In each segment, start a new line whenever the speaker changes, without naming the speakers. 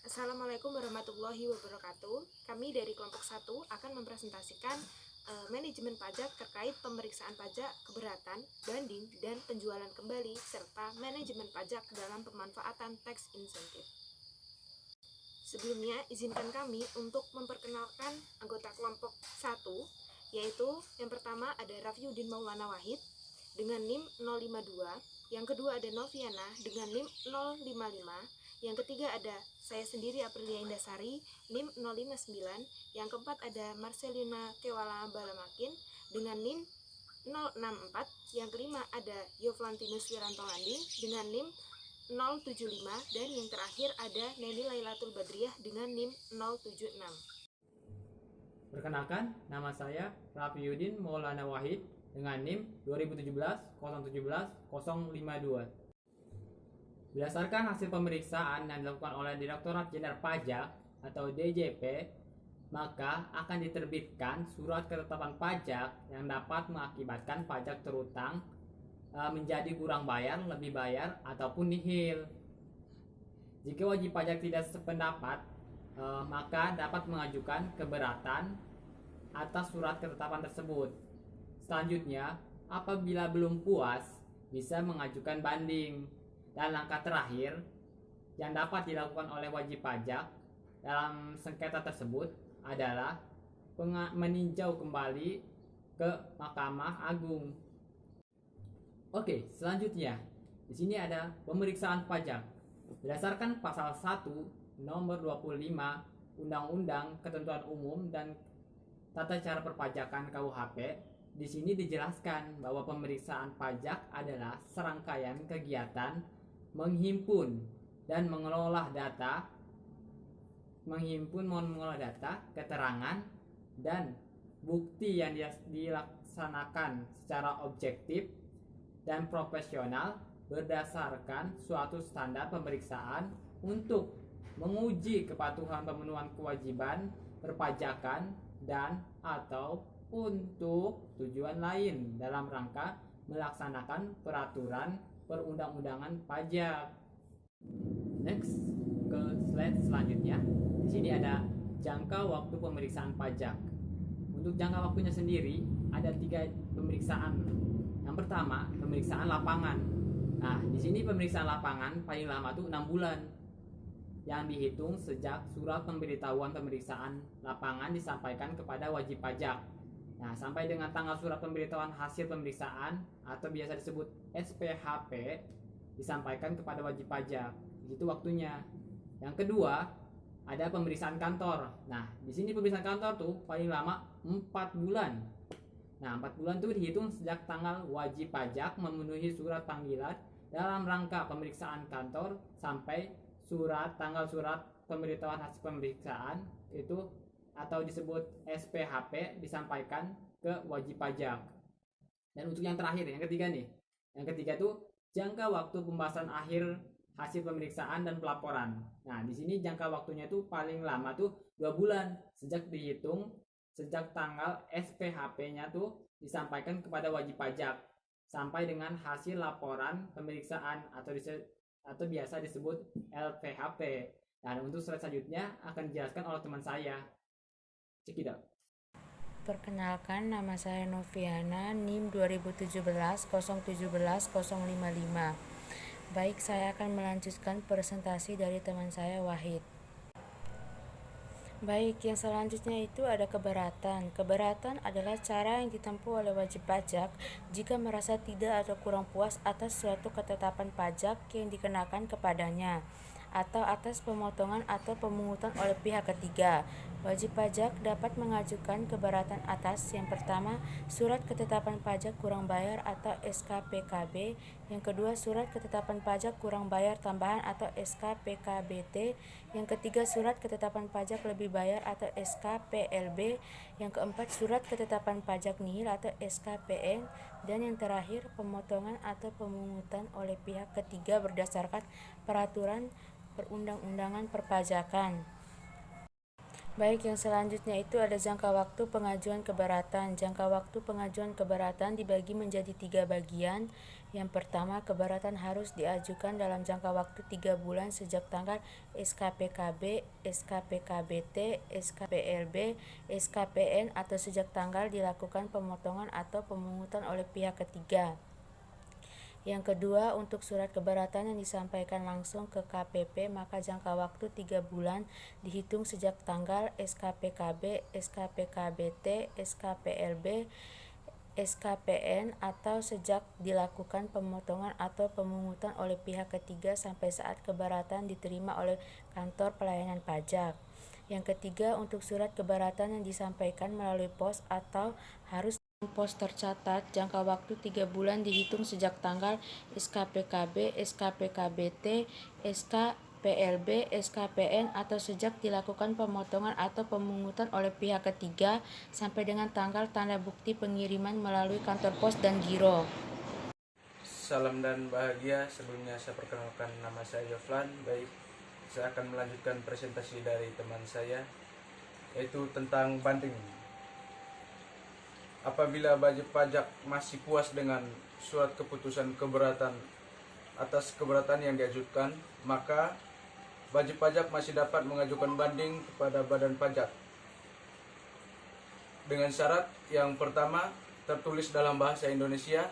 Assalamualaikum warahmatullahi wabarakatuh. Kami dari kelompok 1 akan mempresentasikan manajemen pajak terkait pemeriksaan pajak, keberatan, banding, dan penjualan kembali, serta manajemen pajak dalam pemanfaatan tax insentif. Sebelumnya, izinkan kami untuk memperkenalkan anggota kelompok 1, yaitu yang pertama ada Rafiuddin Maulana Wahid dengan NIM 052, yang kedua ada Noviana dengan NIM 055, yang ketiga ada saya sendiri Aprilia Indasari NIM 059, yang keempat ada Marcelina Kewala Balamakin dengan NIM 064, yang kelima ada Yovlantinus Wiranto Landing dengan NIM 075, dan yang terakhir ada Neni Lailatul Badriah dengan NIM 076.
Perkenalkan, nama saya Rafiuddin Maulana Wahid dengan NIM 2017-017-052. Berdasarkan hasil pemeriksaan yang dilakukan oleh Direktorat Jenderal Pajak atau DJP, maka akan diterbitkan surat ketetapan pajak yang dapat mengakibatkan pajak terutang menjadi kurang bayar, lebih bayar, ataupun nihil. Jika wajib pajak tidak sependapat, maka dapat mengajukan keberatan atas surat ketetapan tersebut. Selanjutnya, apabila belum puas, bisa mengajukan banding. Dan langkah terakhir yang dapat dilakukan oleh wajib pajak dalam sengketa tersebut adalah meninjau kembali ke Mahkamah Agung. Oke, selanjutnya di sini ada pemeriksaan pajak. Berdasarkan pasal 1 nomor 25 Undang-Undang Ketentuan Umum dan Tata Cara Perpajakan KUHP, di sini dijelaskan bahwa pemeriksaan pajak adalah serangkaian kegiatan menghimpun dan mengelola data, keterangan, dan bukti yang dilaksanakan secara objektif dan profesional berdasarkan suatu standar pemeriksaan untuk menguji kepatuhan pemenuhan kewajiban perpajakan dan atau untuk tujuan lain dalam rangka melaksanakan peraturan perundang-undangan pajak. Next, ke slide selanjutnya. Di sini ada jangka waktu pemeriksaan pajak. Untuk jangka waktunya sendiri ada 3 pemeriksaan. Yang pertama, pemeriksaan lapangan. Nah, di sini pemeriksaan lapangan paling lama tuh 6 bulan. Yang dihitung sejak surat pemberitahuan pemeriksaan lapangan disampaikan kepada wajib pajak. Nah, sampai dengan tanggal surat pemberitahuan hasil pemeriksaan atau biasa disebut SPHP disampaikan kepada wajib pajak. Itu waktunya. Yang kedua, ada pemeriksaan kantor. Nah, di sini pemeriksaan kantor tuh paling lama 4 bulan. Nah, 4 bulan tuh dihitung sejak tanggal wajib pajak memenuhi surat panggilan dalam rangka pemeriksaan kantor sampai tanggal surat pemberitahuan hasil pemeriksaan itu atau disebut SPHP disampaikan ke wajib pajak. Dan untuk yang terakhir, yang ketiga nih. Yang ketiga tuh jangka waktu pembahasan akhir hasil pemeriksaan dan pelaporan. Nah, di sini jangka waktunya tuh paling lama tuh 2 bulan sejak dihitung sejak tanggal SPHP-nya tuh disampaikan kepada wajib pajak sampai dengan hasil laporan pemeriksaan atau biasa disebut LPHP. Dan untuk slide selanjutnya akan dijelaskan oleh teman saya. Cekidot.
Perkenalkan, nama saya Noviana, NIM 2017-017-055. Baik, saya akan melanjutkan presentasi dari teman saya Wahid. Baik, yang selanjutnya itu ada keberatan. Keberatan adalah cara yang ditempuh oleh wajib pajak jika merasa tidak atau kurang puas atas suatu ketetapan pajak yang dikenakan kepadanya atau atas pemotongan atau pemungutan oleh pihak ketiga. Wajib pajak dapat mengajukan keberatan atas yang pertama, surat ketetapan pajak kurang bayar atau SKPKB, yang kedua, surat ketetapan pajak kurang bayar tambahan atau SKPKBT, yang ketiga, surat ketetapan pajak lebih bayar atau SKPLB, yang keempat, surat ketetapan pajak nihil atau SKPN, dan yang terakhir, pemotongan atau pemungutan oleh pihak ketiga berdasarkan peraturan perundang-undangan perpajakan. Baik, yang selanjutnya itu ada jangka waktu pengajuan keberatan. Jangka waktu pengajuan keberatan dibagi menjadi 3 bagian. Yang pertama, keberatan harus diajukan dalam jangka waktu 3 bulan sejak tanggal SKPKB, SKPKBT, SKPLB, SKPN atau sejak tanggal dilakukan pemotongan atau pemungutan oleh pihak ketiga. Yang kedua, untuk surat keberatan yang disampaikan langsung ke KPP, maka jangka waktu 3 bulan dihitung sejak tanggal SKPKB, SKPKBT, SKPLB, SKPN atau sejak dilakukan pemotongan atau pemungutan oleh pihak ketiga sampai saat keberatan diterima oleh kantor pelayanan pajak. Yang ketiga, untuk surat keberatan yang disampaikan melalui pos atau harus pos tercatat, jangka waktu 3 bulan dihitung sejak tanggal SKPKB, SKPKBT, SKPLB, SKPN atau sejak dilakukan pemotongan atau pemungutan oleh pihak ketiga sampai dengan tanggal tanda bukti pengiriman melalui kantor pos dan giro.
Salam dan bahagia, sebelumnya saya perkenalkan nama saya Yoflan. Baik, saya akan melanjutkan presentasi dari teman saya, yaitu tentang banding. Apabila wajib pajak masih puas dengan surat keputusan keberatan atas keberatan yang diajukan, maka wajib pajak masih dapat mengajukan banding kepada Badan Pajak. Dengan syarat yang pertama tertulis dalam bahasa Indonesia,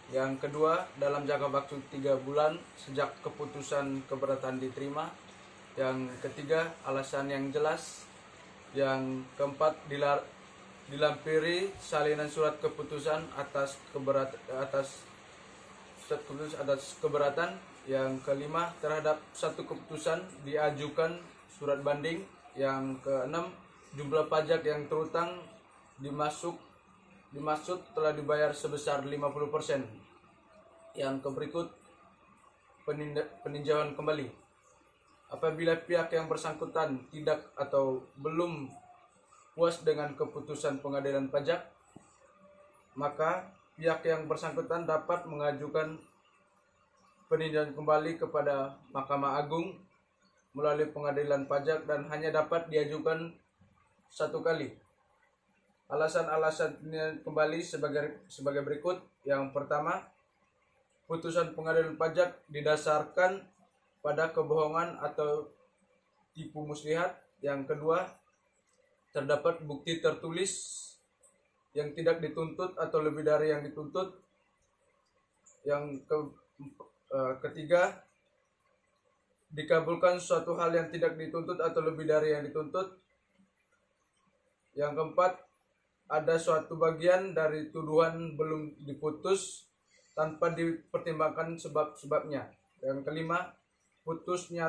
yang kedua dalam jangka waktu 3 bulan sejak keputusan keberatan diterima, yang ketiga alasan yang jelas, yang keempat dilampiri salinan surat keputusan atas keberatan, yang kelima terhadap satu keputusan diajukan surat banding, yang keenam jumlah pajak yang terutang dimaksud telah dibayar sebesar 50%. Yang berikut peninjauan kembali. Apabila pihak yang bersangkutan tidak atau belum puas dengan keputusan pengadilan pajak, maka pihak yang bersangkutan dapat mengajukan peninjauan kembali kepada Mahkamah Agung melalui pengadilan pajak dan hanya dapat diajukan 1 kali. Alasan-alasan kembali sebagai berikut. Yang pertama, putusan pengadilan pajak didasarkan pada kebohongan atau tipu muslihat. Yang kedua, terdapat bukti tertulis yang tidak dituntut atau lebih dari yang dituntut. Yang ketiga, dikabulkan suatu hal yang tidak dituntut atau lebih dari yang dituntut. Yang keempat, ada suatu bagian dari tuduhan belum diputus tanpa dipertimbangkan sebab-sebabnya. Yang kelima, putusan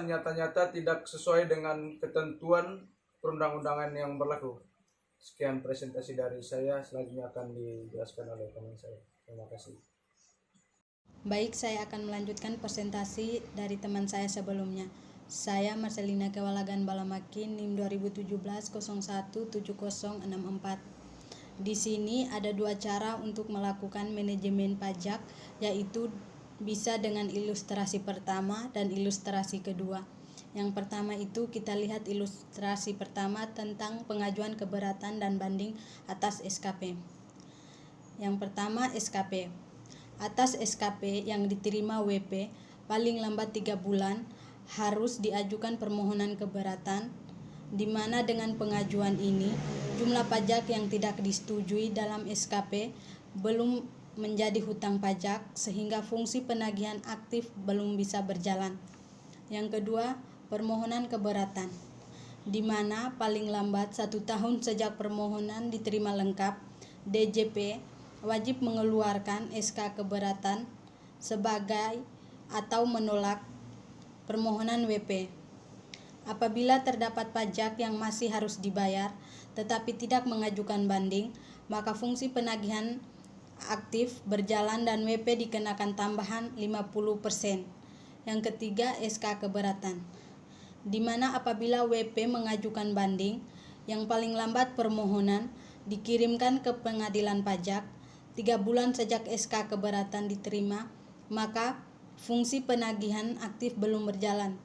nyata-nyata tidak sesuai dengan ketentuan perundang-undangan yang berlaku. Sekian presentasi dari saya, selanjutnya akan dijelaskan oleh teman saya. Terima kasih.
Baik, saya akan melanjutkan presentasi dari teman saya sebelumnya. Saya Marcelina Kewalagan Balamakin, NIM 2017-017064. Di sini ada 2 cara untuk melakukan manajemen pajak, yaitu bisa dengan ilustrasi pertama dan ilustrasi kedua. Yang pertama itu kita lihat ilustrasi pertama tentang pengajuan keberatan dan banding atas SKP. Yang pertama, SKP. Atas SKP yang diterima WP paling lambat 3 bulan harus diajukan permohonan keberatan, di mana dengan pengajuan ini jumlah pajak yang tidak disetujui dalam SKP belum menjadi hutang pajak sehingga fungsi penagihan aktif belum bisa berjalan. Yang kedua, permohonan keberatan, di mana paling lambat 1 tahun sejak permohonan diterima lengkap, DJP wajib mengeluarkan SK keberatan sebagai atau menolak permohonan WP. Apabila terdapat pajak yang masih harus dibayar tetapi tidak mengajukan banding, maka fungsi penagihan aktif berjalan dan WP dikenakan tambahan 50%. Yang ketiga, SK keberatan, di mana apabila WP mengajukan banding, yang paling lambat permohonan dikirimkan ke pengadilan pajak 3 bulan sejak SK keberatan diterima, maka fungsi penagihan aktif belum berjalan.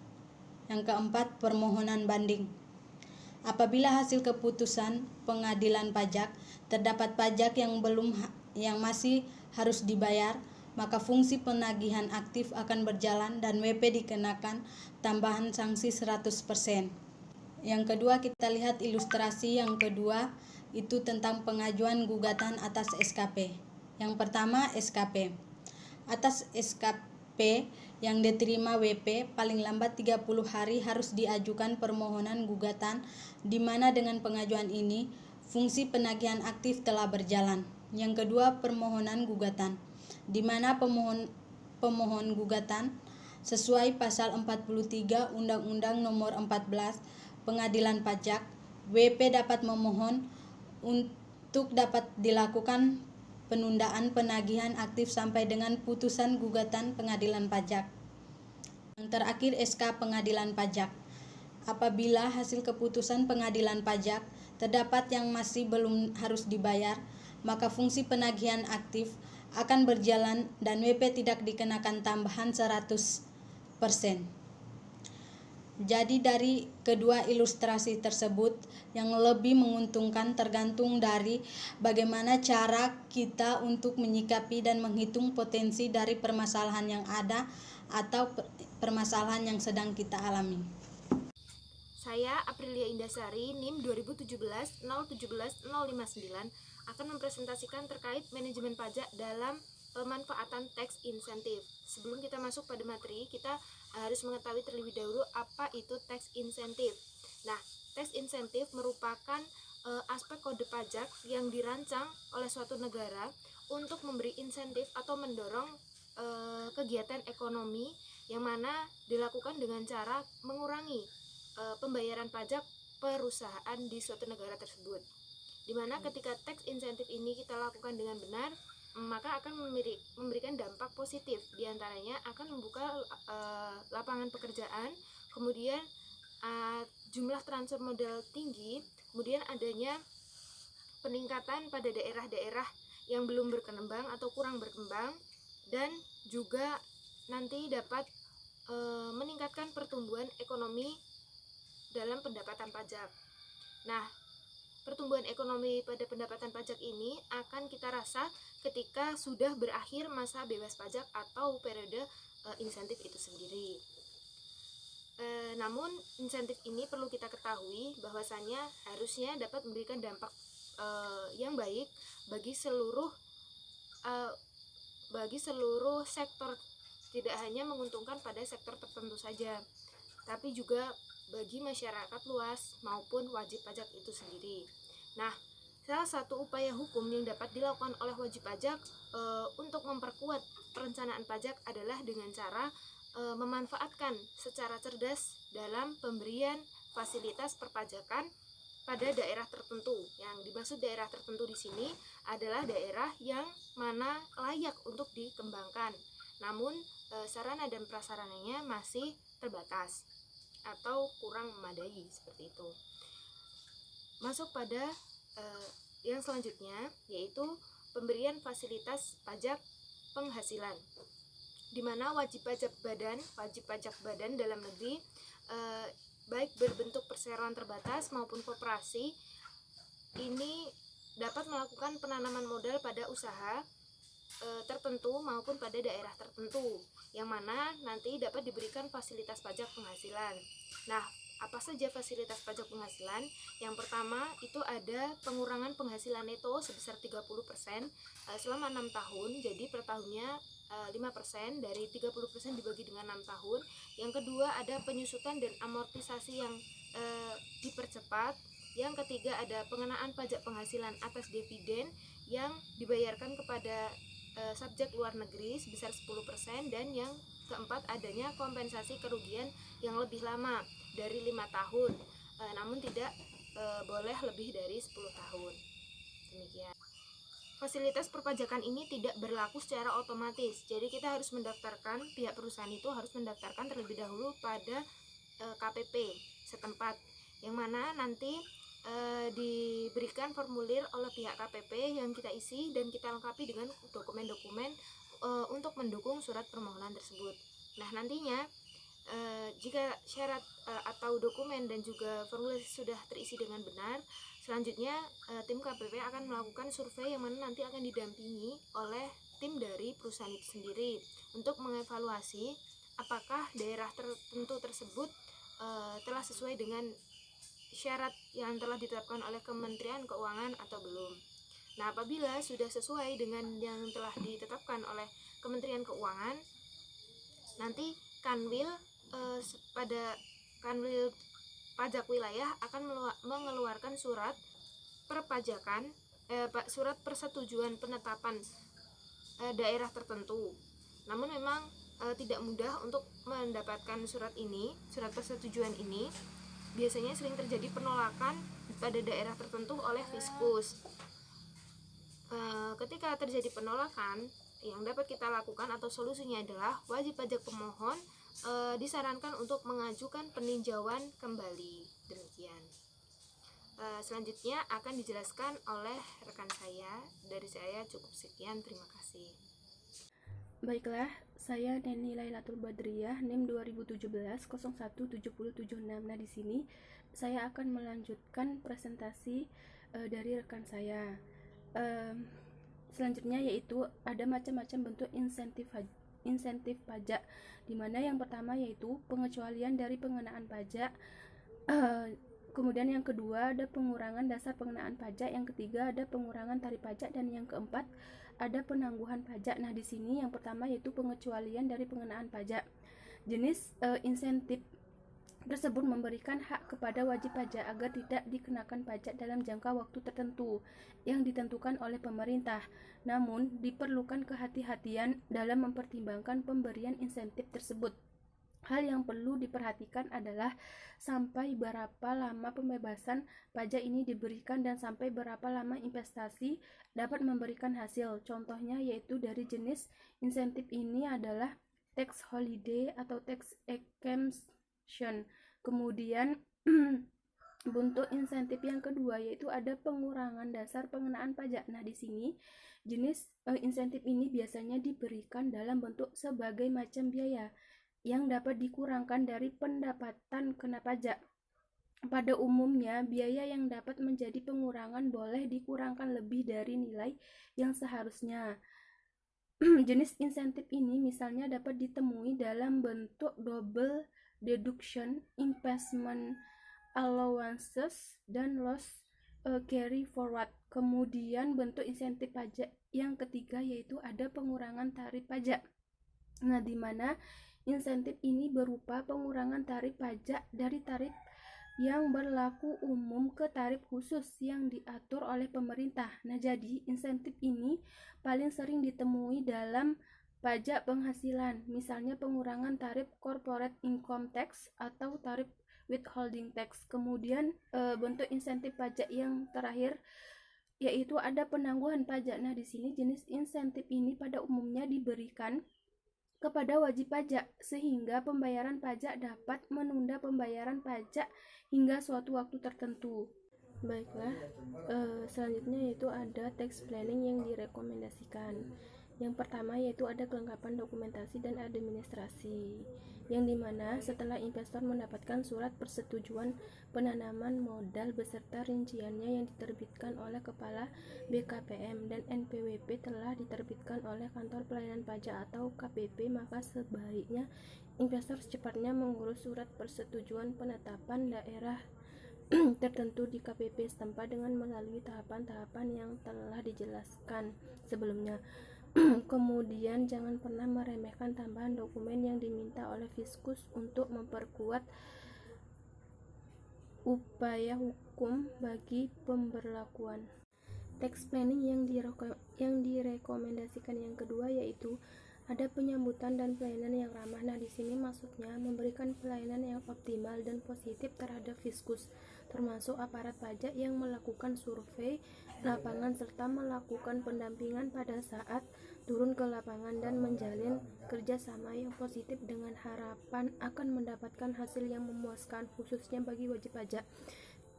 Yang keempat, permohonan banding. Apabila hasil keputusan pengadilan pajak terdapat pajak yang masih harus dibayar, maka fungsi penagihan aktif akan berjalan dan WP dikenakan tambahan sanksi 100%. Yang kedua, kita lihat ilustrasi yang kedua, itu tentang pengajuan gugatan atas SKP. Yang pertama, SKP. Atas SKP yang diterima WP, paling lambat 30 hari harus diajukan permohonan gugatan, di mana dengan pengajuan ini fungsi penagihan aktif telah berjalan. Yang kedua, permohonan gugatan, di mana pemohon gugatan sesuai pasal 43 Undang-Undang Nomor 14 Pengadilan Pajak, WP dapat memohon untuk dapat dilakukan penundaan penagihan aktif sampai dengan putusan gugatan pengadilan pajak. Yang terakhir, SK Pengadilan Pajak. Apabila hasil keputusan pengadilan pajak terdapat yang masih belum harus dibayar, maka fungsi penagihan aktif akan berjalan dan WP tidak dikenakan tambahan 100%. Jadi dari kedua ilustrasi tersebut, yang lebih menguntungkan tergantung dari bagaimana cara kita untuk menyikapi dan menghitung potensi dari permasalahan yang ada atau permasalahan yang sedang kita alami.
Saya Aprilia Indasari, NIM 2017-017-059 akan mempresentasikan terkait manajemen pajak dalam pemanfaatan tax insentif. Sebelum kita masuk pada materi, kita harus mengetahui terlebih dahulu apa itu tax insentif. Nah, tax insentif merupakan aspek kode pajak yang dirancang oleh suatu negara untuk memberi insentif atau mendorong kegiatan ekonomi yang mana dilakukan dengan cara mengurangi pembayaran pajak perusahaan di suatu negara tersebut. Dimana ketika tax insentif ini kita lakukan dengan benar, maka akan memberikan dampak positif, diantaranya akan membuka lapangan pekerjaan, kemudian jumlah transfer modal tinggi, kemudian adanya peningkatan pada daerah-daerah yang belum berkembang atau kurang berkembang, dan juga nanti dapat meningkatkan pertumbuhan ekonomi dalam pendapatan pajak. Nah, pertumbuhan ekonomi pada pendapatan pajak ini akan kita rasa ketika sudah berakhir masa bebas pajak atau periode insentif itu sendiri. Namun insentif ini perlu kita ketahui bahwasannya harusnya dapat memberikan dampak yang baik bagi seluruh sektor, tidak hanya menguntungkan pada sektor tertentu saja, tapi juga bagi masyarakat luas maupun wajib pajak itu sendiri. Nah, salah satu upaya hukum yang dapat dilakukan oleh wajib pajak untuk memperkuat perencanaan pajak adalah dengan cara memanfaatkan secara cerdas dalam pemberian fasilitas perpajakan pada daerah tertentu. Yang dimaksud daerah tertentu di sini adalah daerah yang mana layak untuk dikembangkan, namun sarana dan prasarananya masih terbatas atau kurang memadai, seperti itu. Masuk pada yang selanjutnya, yaitu pemberian fasilitas pajak penghasilan, di mana wajib pajak badan dalam negeri baik berbentuk perseroan terbatas maupun koperasi ini dapat melakukan penanaman modal pada usaha tertentu maupun pada daerah tertentu, yang mana nanti dapat diberikan fasilitas pajak penghasilan. Nah, apa saja fasilitas pajak penghasilan? Yang pertama itu ada pengurangan penghasilan neto sebesar 30% selama 6 tahun. Jadi per tahunnya 5%, dari 30% dibagi dengan 6 tahun. Yang kedua ada penyusutan dan amortisasi yang dipercepat. Yang ketiga ada pengenaan pajak penghasilan atas dividen yang dibayarkan kepada subjek luar negeri sebesar 10%, dan yang keempat adanya kompensasi kerugian yang lebih lama dari 5 tahun, namun tidak boleh lebih dari 10 tahun. Demikian. Fasilitas perpajakan ini tidak berlaku secara otomatis, jadi kita harus mendaftarkan, pihak perusahaan itu harus mendaftarkan terlebih dahulu pada KPP setempat, yang mana nanti diberikan formulir oleh pihak KPP yang kita isi dan kita lengkapi dengan dokumen-dokumen untuk mendukung surat permohonan tersebut. Nah, nantinya Jika syarat atau dokumen dan juga formulir sudah terisi dengan benar, selanjutnya tim KPP akan melakukan survei yang mana nanti akan didampingi oleh tim dari perusahaan itu sendiri untuk mengevaluasi apakah daerah tertentu tersebut telah sesuai dengan syarat yang telah ditetapkan oleh Kementerian Keuangan atau belum. Nah, apabila sudah sesuai dengan yang telah ditetapkan oleh Kementerian Keuangan, nanti Kanwil pada Kanwil Pajak Wilayah akan mengeluarkan surat perpajakan surat persetujuan penetapan daerah tertentu. Namun memang tidak mudah untuk mendapatkan surat persetujuan ini. Biasanya sering terjadi penolakan pada daerah tertentu oleh Fiskus. Ketika terjadi penolakan, yang dapat kita lakukan atau solusinya adalah wajib pajak pemohon disarankan untuk mengajukan peninjauan kembali. Demikian. Selanjutnya akan dijelaskan oleh rekan saya. Dari saya cukup sekian, terima kasih.
Baiklah, saya Neni Lailatul Badriyah, NIM 2017-017076. Nah, di sini saya akan melanjutkan presentasi dari rekan saya. Selanjutnya yaitu ada macam-macam bentuk insentif pajak, di mana yang pertama yaitu pengecualian dari pengenaan pajak, kemudian yang kedua ada pengurangan dasar pengenaan pajak, yang ketiga ada pengurangan tarif pajak, dan yang keempat ada penangguhan pajak. Nah, di sini yang pertama yaitu pengecualian dari pengenaan pajak. Jenis insentif tersebut memberikan hak kepada wajib pajak agar tidak dikenakan pajak dalam jangka waktu tertentu yang ditentukan oleh pemerintah. Namun, diperlukan kehati-hatian dalam mempertimbangkan pemberian insentif tersebut. Hal yang perlu diperhatikan adalah sampai berapa lama pembebasan pajak ini diberikan dan sampai berapa lama investasi dapat memberikan hasil. Contohnya yaitu dari jenis insentif ini adalah tax holiday atau tax exemption. Kemudian bentuk insentif yang kedua yaitu ada pengurangan dasar pengenaan pajak. Nah, di sini jenis insentif ini biasanya diberikan dalam bentuk sebagai macam biaya yang dapat dikurangkan dari pendapatan kena pajak. Pada umumnya, biaya yang dapat menjadi pengurangan boleh dikurangkan lebih dari nilai yang seharusnya. Jenis insentif ini misalnya dapat ditemui dalam bentuk double deduction, investment allowances, dan loss carry forward. Kemudian bentuk insentif pajak yang ketiga yaitu ada pengurangan tarif pajak. Nah, di mana insentif ini berupa pengurangan tarif pajak dari tarif yang berlaku umum ke tarif khusus yang diatur oleh pemerintah. Nah, jadi insentif ini paling sering ditemui dalam pajak penghasilan, misalnya pengurangan tarif corporate income tax atau tarif withholding tax. Kemudian bentuk insentif pajak yang terakhir yaitu ada penangguhan pajak. Nah, di sini jenis insentif ini pada umumnya diberikan kepada wajib pajak sehingga pembayaran pajak dapat menunda pembayaran pajak hingga suatu waktu tertentu. Baiklah, selanjutnya yaitu ada tax planning yang direkomendasikan. Yang pertama yaitu ada kelengkapan dokumentasi dan administrasi, yang dimana setelah investor mendapatkan surat persetujuan penanaman modal beserta rinciannya yang diterbitkan oleh Kepala BKPM dan NPWP telah diterbitkan oleh Kantor Pelayanan Pajak atau KPP, maka sebaiknya investor secepatnya mengurus surat persetujuan penetapan daerah tertentu di KPP setempat dengan melalui tahapan-tahapan yang telah dijelaskan sebelumnya. Kemudian jangan pernah meremehkan tambahan dokumen yang diminta oleh Fiskus untuk memperkuat upaya hukum bagi pemberlakuan. Tax planning yang direkomendasikan yang kedua yaitu ada penyambutan dan pelayanan yang ramah. Nah, di sini maksudnya memberikan pelayanan yang optimal dan positif terhadap Fiskus, termasuk aparat pajak yang melakukan survei lapangan serta melakukan pendampingan pada saat turun ke lapangan dan menjalin kerjasama yang positif dengan harapan akan mendapatkan hasil yang memuaskan khususnya bagi wajib pajak.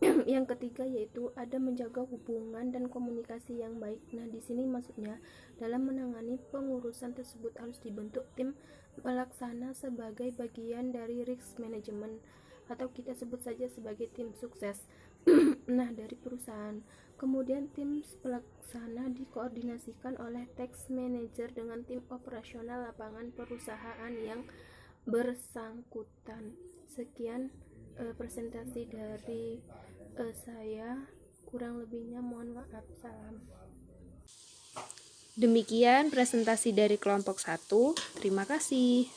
Yang ketiga yaitu ada menjaga hubungan dan komunikasi yang baik. Nah, di sini maksudnya dalam menangani pengurusan tersebut harus dibentuk tim pelaksana sebagai bagian dari risk management, atau kita sebut saja sebagai tim sukses nah dari perusahaan. Kemudian tim pelaksana dikoordinasikan oleh task manager dengan tim operasional lapangan perusahaan yang bersangkutan. Sekian presentasi dari saya, kurang lebihnya mohon maaf. Salam.
Demikian presentasi dari kelompok 1. Terima kasih.